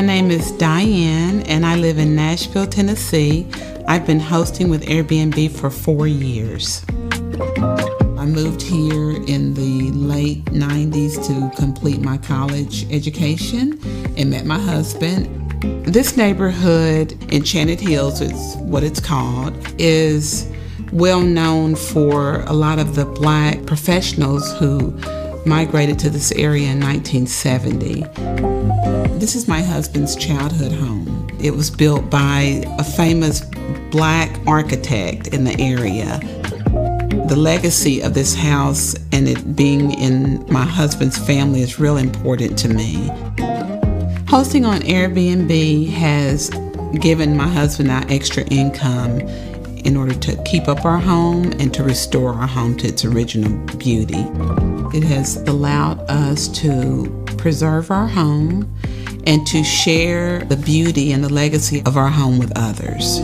name is Diane, and I live in Nashville, Tennessee. I've been hosting with Airbnb for 4 years. I moved here in the late 90s to complete my college education and met my husband. This neighborhood, Enchanted Hills is what it's called, is well known for a lot of the Black professionals who migrated to this area in 1970. This is my husband's childhood home. It was built by a famous Black architect in the area. The legacy of this house and it being in my husband's family is real important to me. Hosting on Airbnb has given my husband our extra income in order to keep up our home and to restore our home to its original beauty. It has allowed us to preserve our home and to share the beauty and the legacy of our home with others.